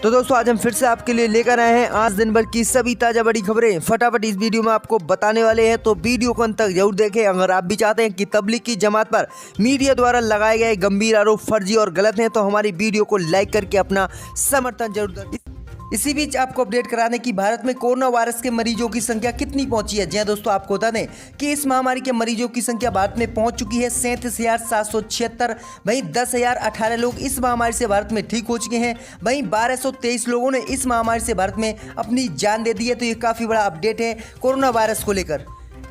तो दोस्तों आज हम फिर से आपके लिए लेकर आए हैं आज दिन भर की सभी ताजा बड़ी खबरें। फटाफट इस वीडियो में आपको बताने वाले हैं, तो वीडियो को अंत तक जरूर देखें। अगर आप भी चाहते हैं कि तबलीगी जमात पर मीडिया द्वारा लगाए गए गंभीर आरोप फर्जी और गलत हैं, तो हमारी वीडियो को लाइक करके अपना समर्थन जरूर दें। इसी बीच आपको अपडेट करा दें कि भारत में कोरोना वायरस के मरीजों की संख्या कितनी पहुंची है। जी दोस्तों, आपको बता दें कि इस महामारी के मरीजों की संख्या भारत में पहुंच चुकी है 37,776। वहीं 10,018 लोग इस महामारी से भारत में ठीक हो चुके हैं। वहीं 1,223 लोगों ने इस महामारी से भारत में अपनी जान दे दी है। तो ये काफ़ी बड़ा अपडेट है कोरोना वायरस को लेकर।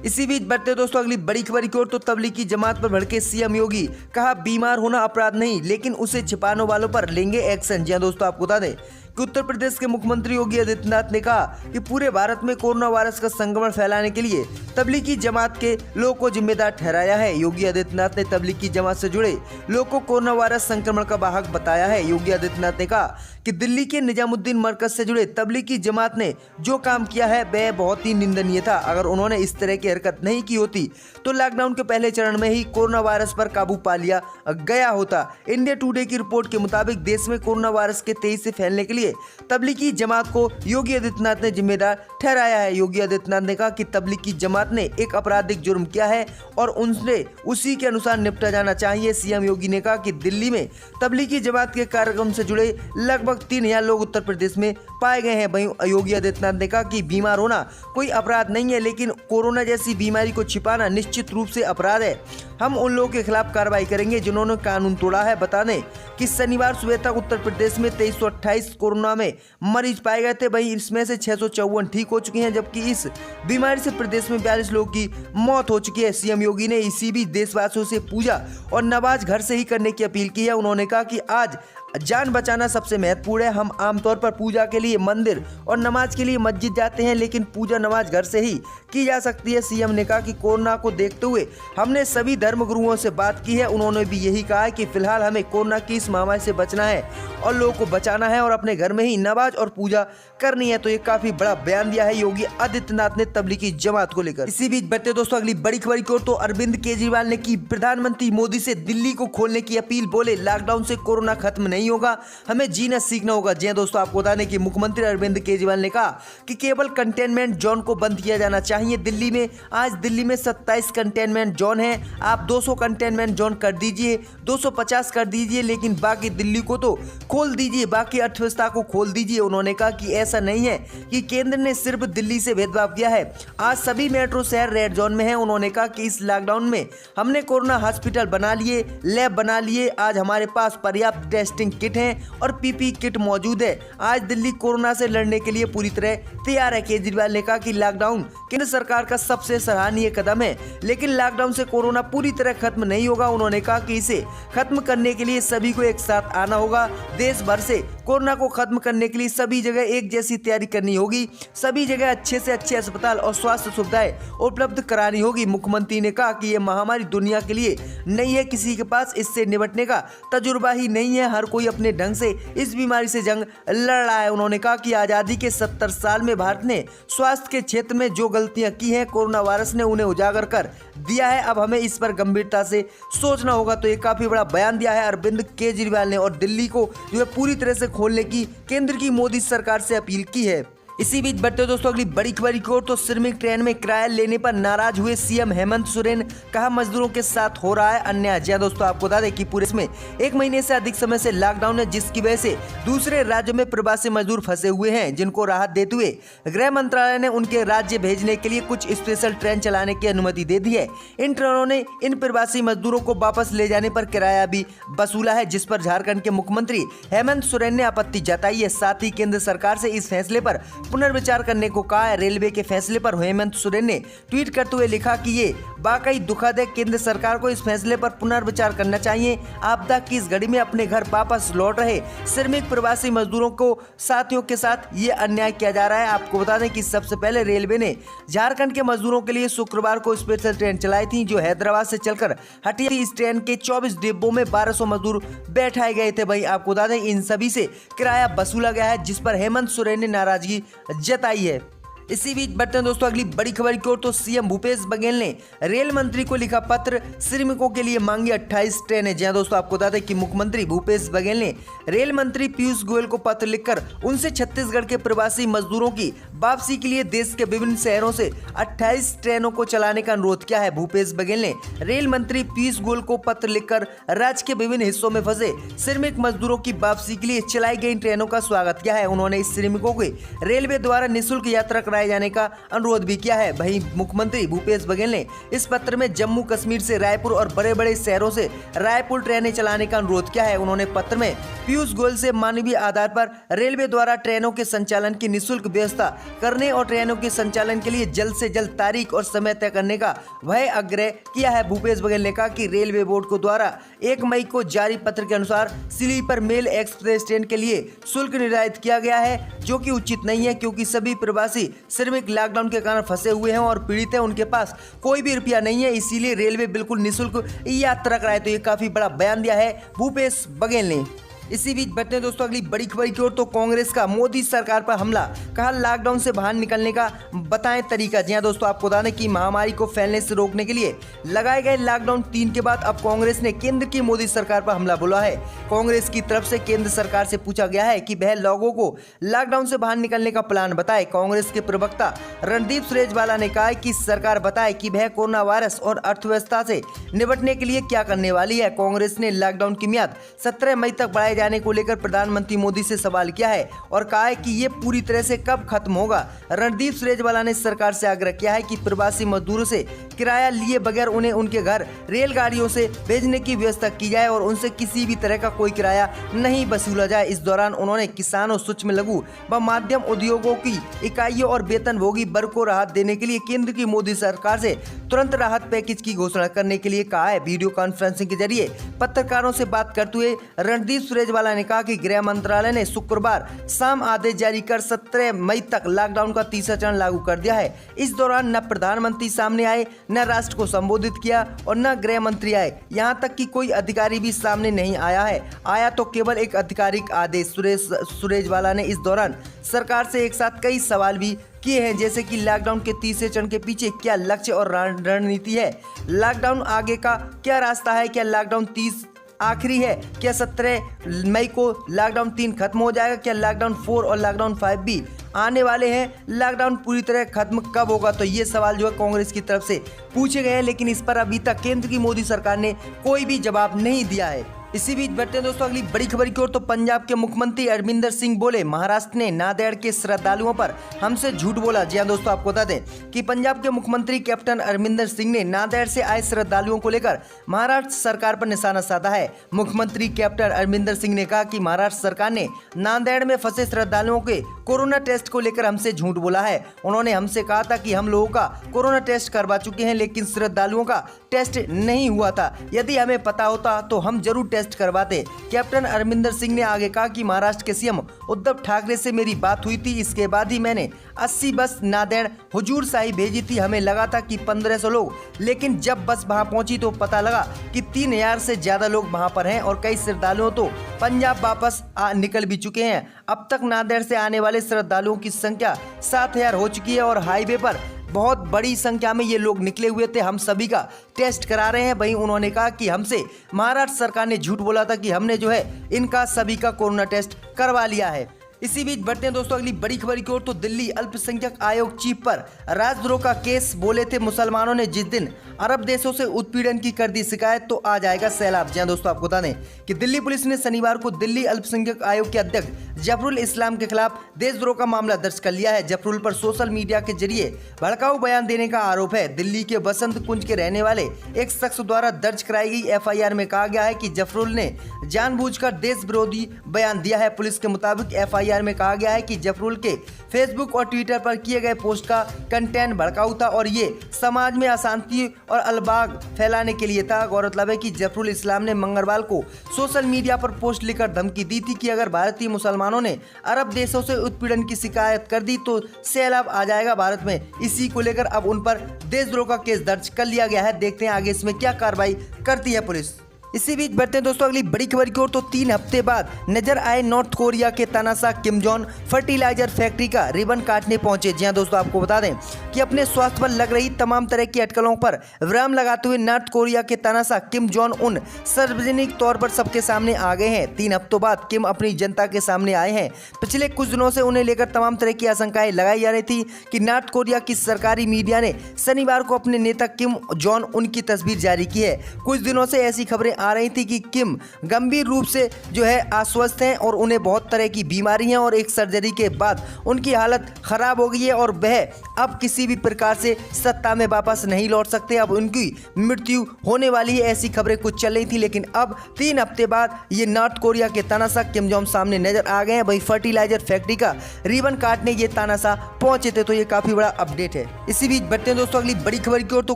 इसी बीच बढ़ते दोस्तों अगली बड़ी खबर की ओर। तो तबलीगी जमात पर भड़के सीएम योगी, कहा बीमार होना अपराध नहीं लेकिन उसे छिपाने वालों पर लेंगे एक्शन। जी दोस्तों, आपको बता दें कि उत्तर प्रदेश के मुख्यमंत्री योगी आदित्यनाथ ने कहा कि पूरे भारत में कोरोना वायरस का संक्रमण फैलाने के लिए तबलीगी जमात के लोगों को जिम्मेदार ठहराया है। योगी आदित्यनाथ ने तबलीगी जमात से जुड़े लोगों को कोरोना वायरस संक्रमण का वाहक बताया है। योगी आदित्यनाथ ने कहा कि दिल्ली के निजामुद्दीन मरकज से जुड़े तबलीगी जमात ने जो काम किया है वह बहुत ही निंदनीय था। अगर उन्होंने इस तरह की हरकत नहीं की होती तो लॉकडाउन के पहले चरण में ही कोरोना वायरस पर काबू पा लिया गया होता। इंडिया टुडे की रिपोर्ट के मुताबिक देश में कोरोना वायरस के तेजी से फैलने के लिए तबलीगी जमात को योगी आदित्यनाथ ने जिम्मेदार ठहराया है। योगी आदित्यनाथ ने कहा कि तबलीगी जमात ने एक आपराधिक जुर्म किया है और उनसे उसी के अनुसार निपटा जाना चाहिए। सीएम योगी ने कहा कि दिल्ली में तबलीगी जमात के कार्यक्रम से जुड़े लगभग 3,000 लोग उत्तर प्रदेश में पाए गए हैं। वहीं योगी आदित्यनाथ ने कहा कि बीमार होना कोई अपराध नहीं है लेकिन कोरोना जैसी बीमारी को छिपाना निश्चित रूप से अपराध है। हम उन लोगों के खिलाफ कार्रवाई करेंगे जिन्होंने कानून तोड़ा है। बता दें कि शनिवार सुबह तक उत्तर प्रदेश में 2328 कोरोना में मरीज पाए गए थे। वहीं इसमें से 654 ठीक हो चुके हैं, जबकि इस बीमारी से प्रदेश में 42 लोगों की मौत हो चुकी है। सीएम योगी ने इसी बीच देशवासियों से पूजा और नमाज घर से ही करने की अपील की है। उन्होंने कहा कि आज जान बचाना सबसे महत्वपूर्ण है। हम आमतौर पर पूजा के लिए मंदिर और नमाज के लिए मस्जिद जाते हैं, लेकिन पूजा नमाज घर से ही की जा सकती है। सीएम ने कहा कि कोरोना को देखते हुए हमने सभी धर्मगुरुओं से बात की है। उन्होंने भी यही कहा है कि फिलहाल हमें कोरोना की इस महामारी से बचना है और लोगों को बचाना है और अपने घर में ही नमाज और पूजा करनी है। तो ये काफी बड़ा बयान दिया है योगी आदित्यनाथ ने तबलीगी जमात को लेकर। इसी बीच बढ़ते दोस्तों अगली बड़ी खबर की ओर। तो अरविंद केजरीवाल ने की प्रधानमंत्री मोदी से दिल्ली को खोलने की अपील। बोले लॉकडाउन से कोरोना खत्म नहीं होगा, हमें जीना सीखना होगा। जी दोस्तों, आपको बता दें कि मुख्यमंत्री अरविंद केजरीवाल ने कहा कि केवल कंटेनमेंट जोन को बंद किया जाना चाहिए। दिल्ली में आज 27 कंटेनमेंट जोन हैं। आप 200 कंटेनमेंट जोन कर दीजिए, 250 कर दीजिए, लेकिन बाकी दिल्ली को तो खोल दीजिए, बाकी अर्थव्यवस्था को खोल दीजिए। उन्होंने कहा कि ऐसा नहीं है कि केंद्र ने सिर्फ दिल्ली से भेदभाव किया है, आज सभी मेट्रो शहर रेड जोन में है। उन्होंने कहा कि इस लॉकडाउन में हमने कोरोना हॉस्पिटल बना लिए, लैब बना लिए, आज हमारे पास पर्याप्त टेस्टिंग किट है और पीपी किट मौजूद है। आज दिल्ली कोरोना से लड़ने के लिए पूरी तरह तैयार है। केजरीवाल ने कहा कि लॉकडाउन केंद्र सरकार का सबसे सराहनीय कदम है, लेकिन लॉकडाउन से कोरोना पूरी तरह खत्म नहीं होगा। उन्होंने कहा कि इसे खत्म करने के लिए सभी को एक साथ आना होगा। देश भर से कोरोना को खत्म करने के लिए सभी जगह एक जैसी तैयारी करनी होगी, सभी जगह अच्छे से अच्छे अस्पताल और स्वास्थ्य सुविधाएं उपलब्ध करानी होगी। मुख्यमंत्री ने कहा कि यह महामारी दुनिया के लिए नहीं है, किसी के पास इससे निपटने का तजुर्बा ही नहीं है, हर कोई अपने ढंग से इस बीमारी से जंग लड़ रहा है। उन्होंने कहा कि आजादी के 70 साल में भारत ने स्वास्थ्य के क्षेत्र में जो गलतियां की हैं, कोरोना वायरस ने उन्हें उजागर कर दिया है। अब हमें इस पर गंभीरता से सोचना होगा। तो ये काफी बड़ा बयान दिया है अरविंद केजरीवाल ने और दिल्ली को जो है पूरी तरह से खोलने की केंद्र की मोदी सरकार से अपील की है। इसी बीच बढ़ते दोस्तों अगली बड़ी खबर की ओर। तो श्रमिक ट्रेन में किराया लेने पर नाराज हुए सीएम हेमंत सोरेन, कहा मजदूरों के साथ हो रहा है अन्याय। जी दोस्तों, आपको बता दें कि पूरे में 1 महीने से अधिक समय से लॉकडाउन है, जिसकी वजह से दूसरे राज्यों में प्रवासी मजदूर फंसे हुए हैं, जिनको राहत देते हुए गृह मंत्रालय ने उनके राज्य भेजने के लिए कुछ स्पेशल ट्रेन चलाने की अनुमति दे दी है। इन ट्रेनों ने इन प्रवासी मजदूरों को वापस ले जाने पर किराया भी वसूला है, जिस पर झारखंड के मुख्यमंत्री हेमंत सोरेन ने आपत्ति जताई है। साथ ही केंद्र सरकार से इस फैसले पर पुनर्विचार करने को कहा है। रेलवे के फैसले पर हेमंत सोरेन ने ट्वीट करते हुए लिखा कि ये वाकई दुखद है, केंद्र सरकार को इस फैसले पर पुनर्विचार करना चाहिए। आपदा की इस घड़ी में अपने घर वापस लौट रहे श्रमिक प्रवासी मजदूरों को साथियों के साथ ये अन्याय किया जा रहा है। आपको बता दें कि सबसे पहले रेलवे ने झारखंड के मजदूरों के लिए शुक्रवार को स्पेशल ट्रेन चलाई थी, जो हैदराबाद से चलकर हटिया थी। इस ट्रेन के 24 डिब्बों में 1200 मजदूर बैठाए गए थे। वहीं आपको बता दें इन सभी से किराया वसूला गया है, जिस पर हेमंत सोरेन ने नाराजगी जताई है। इसी बीच बढ़ते हैं दोस्तों अगली बड़ी खबर की ओर। तो सीएम भूपेश बघेल ने रेल मंत्री को लिखा पत्र, श्रमिकों के लिए मांगी 28 ट्रेनें। जी हां दोस्तों, आपको बता दें कि मुख्यमंत्री भूपेश बघेल ने रेल मंत्री पीयूष गोयल को पत्र लिखकर उनसे छत्तीसगढ़ के प्रवासी मजदूरों की वापसी के लिए देश के विभिन्न शहरों से 28 ट्रेनों को चलाने का अनुरोध किया है। भूपेश बघेल ने रेल मंत्री पीयूष गोयल को पत्र लिखकर राज्य के विभिन्न हिस्सों में फंसे श्रमिक मजदूरों की वापसी के लिए चलाई गई ट्रेनों का स्वागत किया है। उन्होंने इस श्रमिकों को रेलवे द्वारा निःशुल्क यात्रा कराए जाने का अनुरोध भी किया है। वहीं मुख्यमंत्री भूपेश बघेल ने इस पत्र में जम्मू कश्मीर से रायपुर और बड़े बड़े शहरों से रायपुर ट्रेनें चलाने का अनुरोध किया है। उन्होंने पत्र में पीयूष गोयल से मानवीय आधार पर रेलवे द्वारा ट्रेनों के संचालन की निःशुल्क व्यवस्था करने और ट्रेनों के संचालन के लिए जल्द से जल्द तारीख और समय तय करने का वह आग्रह किया है। भूपेश बघेल ने कहा कि रेलवे बोर्ड को द्वारा 1 मई को जारी पत्र के अनुसार स्लीपर मेल एक्सप्रेस ट्रेन के लिए शुल्क निर्धारित किया गया है, जो कि उचित नहीं है, क्योंकि सभी प्रवासी श्रमिक लॉकडाउन के कारण फंसे हुए हैं और पीड़ित हैं। उनके पास कोई भी रुपया नहीं है, इसीलिए रेलवे बिल्कुल निःशुल्क यात्रा कराए। तो ये काफी बड़ा बयान दिया है भूपेश बघेल ने। इसी बीच बढ़ते हैं दोस्तों अगली बड़ी खबर की ओर। तो कांग्रेस का मोदी सरकार पर हमला, कहा लॉकडाउन से बाहर निकलने का बताएं तरीका। जी हां दोस्तों, आपको बता दें कि महामारी को फैलने से रोकने के लिए लगाए गए लॉकडाउन 3 के बाद अब कांग्रेस ने केंद्र की मोदी सरकार पर हमला बोला है। कांग्रेस की तरफ से केंद्र सरकार से पूछा गया है कि वह लोगों को लॉकडाउन से बाहर निकलने का प्लान बताए। कांग्रेस के प्रवक्ता रणदीप सुरजेवाला ने कहा कि सरकार बताए कि वह कोरोना वायरस और अर्थव्यवस्था से निपटने के लिए क्या करने वाली है। कांग्रेस ने लॉकडाउन की मियाद 17 मई तक बढ़ाए जाने को लेकर प्रधानमंत्री मोदी से सवाल किया है और कहा है कि ये पूरी तरह से कब खत्म होगा। रणदीप सुरजेवाला ने सरकार से आग्रह किया है कि प्रवासी मजदूरों से किराया लिए बगैर उन्हें उनके घर रेलगाड़ियों से भेजने की व्यवस्था की जाए और उनसे किसी भी तरह का कोई किराया नहीं वसूला जाए। इस दौरान उन्होंने किसानों, सूक्ष्म लघु व मध्यम उद्योगों की इकाइयों और वेतनभोगी वर्ग को राहत देने के लिए केंद्र की मोदी सरकार से तुरंत राहत पैकेज की घोषणा करने के लिए कहा है। वीडियो कॉन्फ्रेंसिंग के जरिए पत्रकारों से बात करते हुए रणदीप सुरजेवाला ने कहा कि गृह मंत्रालय ने शुक्रवार शाम आदेश जारी कर 17 मई तक लॉकडाउन का तीसरा चरण लागू कर दिया है। इस दौरान न प्रधानमंत्री सामने आए, न राष्ट्र को संबोधित किया और न गृह मंत्री आए। यहां तक कि कोई अधिकारी भी सामने नहीं आया है, आया तो केवल एक आधिकारिक आदेश। सुरजेवाला ने इस दौरान सरकार से एक साथ कई सवाल भी किए हैं, जैसे कि लॉकडाउन के तीसरे चरण के पीछे क्या लक्ष्य और रणनीति है, लॉकडाउन आगे का क्या रास्ता है, क्या लॉकडाउन 30 आखिरी है, क्या 17 मई को लॉकडाउन 3 खत्म हो जाएगा, क्या लॉकडाउन 4 और लॉकडाउन 5 भी आने वाले हैं, लॉकडाउन पूरी तरह खत्म कब होगा। तो ये सवाल जो है कांग्रेस की तरफ से पूछे गए हैं, लेकिन इस पर अभी तक केंद्र की मोदी सरकार ने कोई भी जवाब नहीं दिया है। इसी बीच बढ़ते हैं दोस्तों अगली बड़ी खबर की ओर। तो पंजाब के मुख्यमंत्री अमरिंदर सिंह बोले महाराष्ट्र ने नांदेड़ के श्रद्धालुओं पर हमसे झूठ बोला। जी हां दोस्तों, आपको बता दें कि पंजाब के मुख्यमंत्री कैप्टन अमरिंदर सिंह ने नांदेड़ से आए श्रद्धालुओं को लेकर महाराष्ट्र सरकार पर निशाना साधा है। मुख्यमंत्री कैप्टन अमरिंदर सिंह ने कहा कि महाराष्ट्र सरकार ने नांदेड़ में फंसे श्रद्धालुओं के कोरोना टेस्ट को लेकर हमसे झूठ बोला है। उन्होंने हमसे कहा था कि हम लोगों का कोरोना टेस्ट करवा चुके हैं, लेकिन श्रद्धालुओं का टेस्ट नहीं हुआ था। यदि हमें पता होता तो हम जरूर टेस्ट करवाते। कैप्टन अमरिंदर सिंह ने आगे कहा कि महाराष्ट्र के सीएम उद्धव ठाकरे से मेरी बात हुई थी, इसके बाद ही मैंने 80 बस नांदेड़ हुजूर साहिब भेजी थी। हमें लगा था कि 1500 लोग, लेकिन जब बस वहां पहुंची तो पता लगा कि 3000 से ज्यादा लोग वहां पर हैं और कई श्रद्धालुओं तो पंजाब वापस निकल भी चुके हैं। अब तक नांदेड़ से आने वाले श्रद्धालुओं की संख्या 7000 हो चुकी है और हाईवे पर बहुत बड़ी संख्या में ये लोग निकले हुए थे। हम सभी का टेस्ट करा रहे हैं। वहीं उन्होंने कहा कि हमसे महाराष्ट्र सरकार ने झूठ बोला था कि हमने जो है इनका सभी का कोरोना टेस्ट करवा लिया है। इसी बीच बढ़ते हैं दोस्तों अगली बड़ी खबर की ओर। तो दिल्ली अल्पसंख्यक आयोग चीफ पर राजद्रोह का केस, बोले थे मुसलमानों ने जिस दिन अरब देशों से उत्पीड़न की कर दी शिकायत तो आ जाएगा सैलाब। जी हां दोस्तों, आपको बता दें कि दिल्ली पुलिस ने शनिवार को दिल्ली अल्पसंख्यक आयोग के अध्यक्ष जफरुल इस्लाम के खिलाफ देशद्रोह का मामला दर्ज कर लिया है। जफरुल पर सोशल मीडिया के जरिए भड़काऊ बयान देने का आरोप है। दिल्ली के बसंत कुंज के रहने वाले एक शख्स द्वारा दर्ज कराई गई एफआईआर में कहा गया है कि जफरुल ने जानबूझकर देश विरोधी बयान दिया है। पुलिस के मुताबिक एफआईआर में कहा गया है कि जफरुल के फेसबुक और ट्विटर पर किए गए पोस्ट का कंटेंट भड़काऊ था और ये समाज में अशांति और अलबाग फैलाने के लिए था। गौरतलब है कि जफरुल इस्लाम ने मंगलवार को सोशल मीडिया पर पोस्ट लिखकर धमकी दी थी कि अगर भारतीय मुसलमानों ने अरब देशों से उत्पीड़न की शिकायत कर दी तो सैलाब आ जाएगा भारत में। इसी को लेकर अब उन पर देशद्रोह का केस दर्ज कर लिया गया है। देखते हैं आगे इसमें क्या कार्रवाई करती है पुलिस। इसी बीच बढ़ते हैं दोस्तों अगली बड़ी खबर की ओर। तो 3 हफ्ते बाद नजर आए नॉर्थ कोरिया के तानाशाह किम जोंग फर्टिलाइजर फैक्ट्री का रिबन काटने पहुंचे। जी हां दोस्तों, आपको बता दें कि अपने स्वास्थ्य पर लग रही तमाम तरह की अटकलों पर विराम लगाते हुए नॉर्थ कोरिया के तानाशाह किम जोंग उन सार्वजनिक तौर पर सबके सामने आ गए हैं। 3 हफ्तों बाद किम अपनी जनता के सामने आए हैं। पिछले कुछ दिनों से उन्हें लेकर तमाम तरह की आशंकाएं लगाई जा रही थी कि नॉर्थ कोरिया की सरकारी मीडिया ने शनिवार को अपने नेता किम जोंग उन की तस्वीर जारी की है। कुछ दिनों से ऐसी खबरें आ रही थी कि किम गंभीर रूप से जो है अस्वस्थ हैं और उन्हें बहुत तरह की बीमारी है और एक सर्जरी के बाद उनकी हालत खराब हो गई है और वह अब किसी भी प्रकार से सत्ता में वापस नहीं लौट सकते। अब उनकी मृत्यु होने वाली है, ऐसी खबरें कुछ चल रही थी। लेकिन अब 3 हफ्ते बाद ये नॉर्थ कोरिया के तानाशाह किम जोंग सामने नजर आ गए हैं। वही फर्टिलाइजर फैक्ट्री का रिबन काटने ये तानाशाह पहुंचे थे, तो ये काफी बड़ा अपडेट है। इसी बीच बढ़ते हैं दोस्तों अगली बड़ी खबर की ओर। तो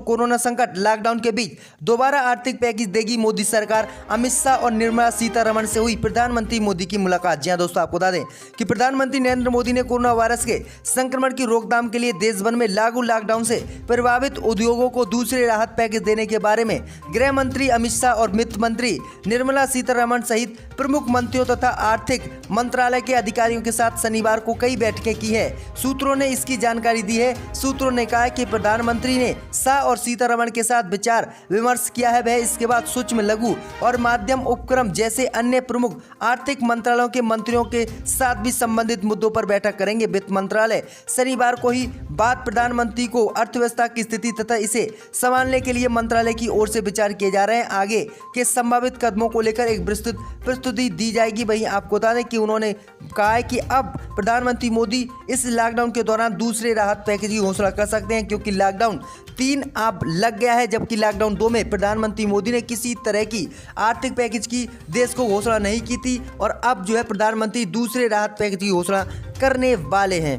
कोरोना संकट लॉकडाउन के बीच दोबारा आर्थिक पैकेज देगी मोदी सरकार। अमित शाह और निर्मला सीतारमण से हुई प्रधानमंत्री मोदी की मुलाकात। जी हां दोस्तों, आपको बता दें कि प्रधानमंत्री नरेंद्र मोदी ने कोरोना वायरस के संक्रमण की रोकथाम के लिए देश भर में लागू लॉकडाउन से प्रभावित उद्योगों को दूसरे राहत पैकेज देने के बारे में गृह मंत्री अमित शाह और वित्त मंत्री निर्मला सीतारमण सहित प्रमुख मंत्रियों तथा आर्थिक मंत्रालय के अधिकारियों के साथ शनिवार को कई बैठकें की है। सूत्रों ने इसकी जानकारी दी है। सूत्रों ने कहा कि प्रधानमंत्री ने शाह और सीतारमण के साथ विचार विमर्श किया है। वह इसके बाद सूक्ष्म लघु और माध्यम उपक्रम जैसे अन्य प्रमुख आर्थिक मंत्रालयों के मंत्रियों के साथ भी संबंधित मुद्दों पर बैठक करेंगे। वित्त मंत्रालय शनिवार को ही बात प्रधानमंत्री को अर्थव्यवस्था की स्थिति तथा इसे संभालने के लिए मंत्रालय की ओर से विचार किए जा रहे हैं। आगे के संभावित कदमों को लेकर एक विस्तृत प्रस्तुति दी जाएगी। वहीं आपको बता दें कि उन्होंने कहा है कि अब प्रधानमंत्री मोदी इस लॉकडाउन के दौरान दूसरे राहत पैकेज की घोषणा कर सकते हैं, क्योंकि लॉकडाउन 3 अब लग गया है, जबकि लॉकडाउन 2 में प्रधानमंत्री मोदी ने किसी तरह की आर्थिक पैकेज की देश को घोषणा नहीं की थी और अब जो है प्रधानमंत्री दूसरे राहत पैकेज की घोषणा करने वाले हैं।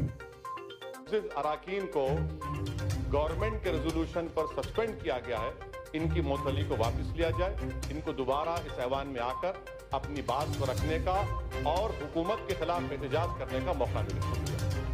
अराकीन को गवर्नमेंट के रेजोल्यूशन पर सस्पेंड किया गया है, इनकी मुअत्तली को वापस लिया जाए, इनको दोबारा इस ऐवान में आकर अपनी बात को रखने का और हुकूमत के खिलाफ एहतजाज करने का मौका मिले।